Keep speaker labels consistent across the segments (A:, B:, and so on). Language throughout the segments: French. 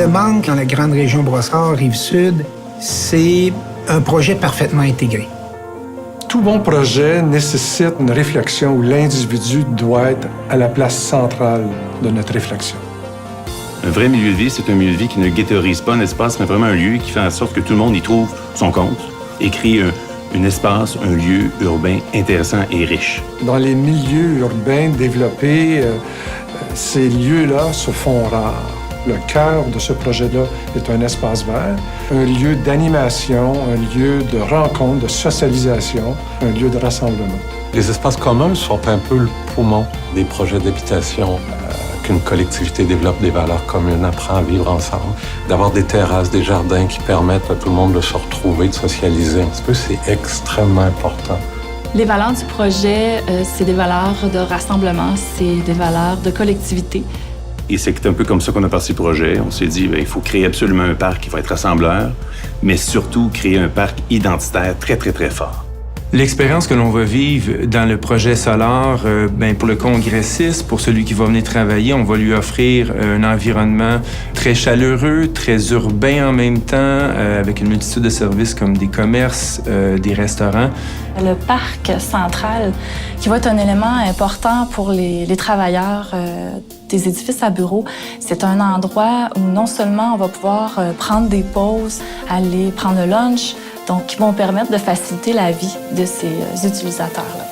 A: le manque dans la grande région Brossard, Rive-Sud, c'est un projet parfaitement intégré.
B: Tout bon projet nécessite une réflexion où l'individu doit être à la place centrale de notre réflexion.
C: Un vrai milieu de vie, c'est un milieu de vie qui ne ghettoise pas un espace, mais vraiment un lieu qui fait en sorte que tout le monde y trouve son compte et crée un espace, un lieu urbain intéressant et riche.
B: Dans les milieux urbains développés, ces lieux-là se font rares. Le cœur de ce projet-là est un espace vert, un lieu d'animation, un lieu de rencontre, de socialisation, un lieu de rassemblement.
D: Les espaces communs sont un peu le poumon des projets d'habitation. Qu'une collectivité développe des valeurs communes, apprend à vivre ensemble, d'avoir des terrasses, des jardins qui permettent à tout le monde de se retrouver, de socialiser un petit peu, c'est extrêmement important.
E: Les valeurs du projet, c'est des valeurs de rassemblement, c'est des valeurs de collectivité.
C: Et c'est un peu comme ça qu'on a parti le projet. On s'est dit, il faut créer absolument un parc qui va être rassembleur, mais surtout créer un parc identitaire très, très, très fort.
F: L'expérience que l'on va vivre dans le projet Solar, pour le congressiste, pour celui qui va venir travailler, on va lui offrir un environnement très chaleureux, très urbain en même temps, avec une multitude de services comme des commerces, des restaurants.
E: Le parc central, qui va être un élément important pour les travailleurs des édifices à bureaux, c'est un endroit où non seulement on va pouvoir prendre des pauses, aller prendre le lunch, donc qui vont permettre de faciliter la vie de ces utilisateurs-là.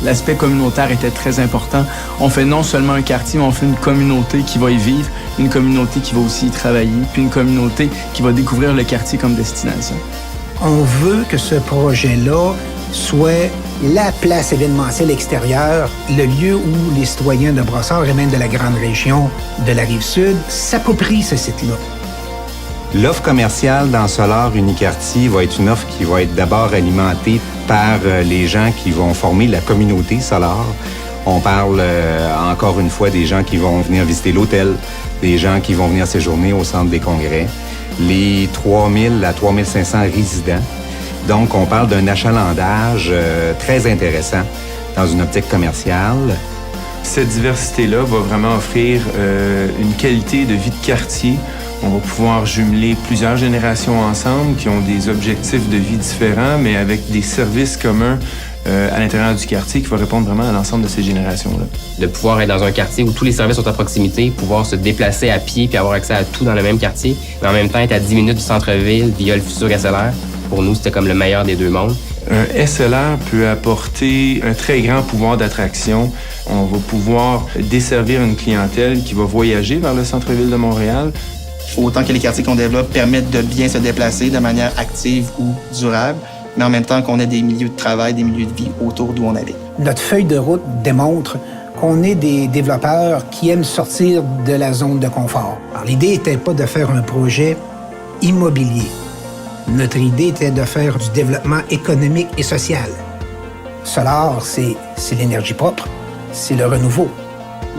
G: L'aspect communautaire était très important. On fait non seulement un quartier, mais on fait une communauté qui va y vivre, une communauté qui va aussi y travailler, puis une communauté qui va découvrir le quartier comme destination.
A: On veut que ce projet-là soit la place événementielle extérieure, le lieu où les citoyens de Brossard et même de la grande région de la Rive-Sud s'approprient ce site-là.
H: L'offre commerciale dans Solar Uniquartier va être une offre qui va être d'abord alimentée par les gens qui vont former la communauté Solar. On parle encore une fois des gens qui vont venir visiter l'hôtel, des gens qui vont venir séjourner au centre des congrès, les 3000 à 3500 résidents. Donc, on parle d'un achalandage très intéressant dans une optique commerciale.
F: Cette diversité-là va vraiment offrir une qualité de vie de quartier. On va pouvoir jumeler plusieurs générations ensemble qui ont des objectifs de vie différents, mais avec des services communs à l'intérieur du quartier qui vont répondre vraiment à l'ensemble de ces générations-là.
I: De pouvoir être dans un quartier où tous les services sont à proximité, pouvoir se déplacer à pied puis avoir accès à tout dans le même quartier, mais en même temps être à 10 minutes du centre-ville via le futur SLR. Pour nous, c'était comme le meilleur des deux mondes.
F: Un SLR peut apporter un très grand pouvoir d'attraction. On va pouvoir desservir une clientèle qui va voyager vers le centre-ville de Montréal.
J: Autant que les quartiers qu'on développe permettent de bien se déplacer de manière active ou durable, mais en même temps qu'on ait des milieux de travail, des milieux de vie autour d'où on habite.
A: Notre feuille de route démontre qu'on est des développeurs qui aiment sortir de la zone de confort. Alors, l'idée n'était pas de faire un projet immobilier. Notre idée était de faire du développement économique et social. Solar, c'est l'énergie propre, c'est le renouveau.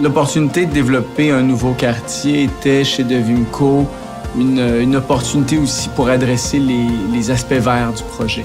G: L'opportunité de développer un nouveau quartier était chez Devimco une opportunité aussi pour adresser les aspects verts du projet.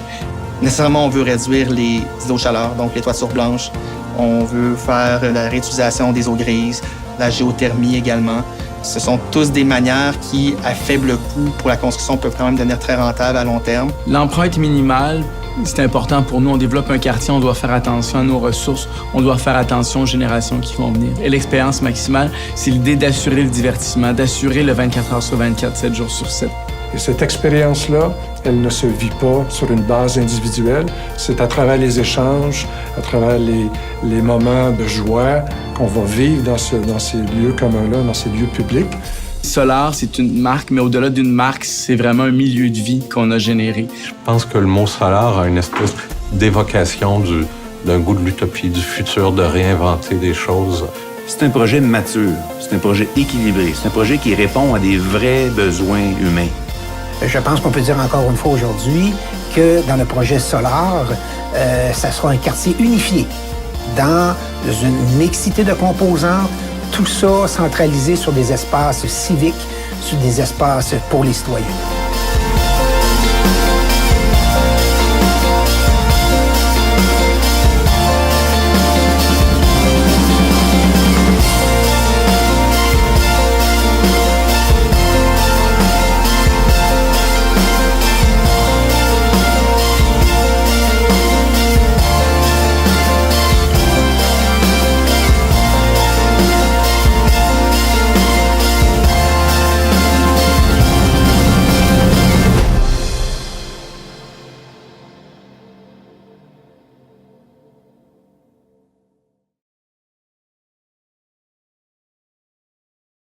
J: Nécessairement, on veut réduire les îlots de chaleur, donc les toitures blanches. On veut faire la réutilisation des eaux grises, la géothermie également. Ce sont tous des manières qui, à faible coût pour la construction, peuvent quand même devenir très rentables à long terme.
G: L'empreinte minimale, c'est important pour nous. On développe un quartier, on doit faire attention à nos ressources, on doit faire attention aux générations qui vont venir. Et l'expérience maximale, c'est l'idée d'assurer le divertissement, d'assurer le 24 heures sur 24, 7 jours sur 7.
B: Et cette expérience-là, elle ne se vit pas sur une base individuelle. C'est à travers les échanges, à travers les moments de joie qu'on va vivre dans ces lieux communs-là, dans ces lieux publics.
G: Solar, c'est une marque, mais au-delà d'une marque, c'est vraiment un milieu de vie qu'on a généré.
D: Je pense que le mot Solar a une espèce d'évocation d'un goût de l'utopie, du futur, de réinventer des choses.
C: C'est un projet mature, c'est un projet équilibré, c'est un projet qui répond à des vrais besoins humains.
A: Je pense qu'on peut dire encore une fois aujourd'hui que dans le projet Solar, ça sera un quartier unifié dans une mixité de composantes, tout ça centralisé sur des espaces civiques, sur des espaces pour les citoyens.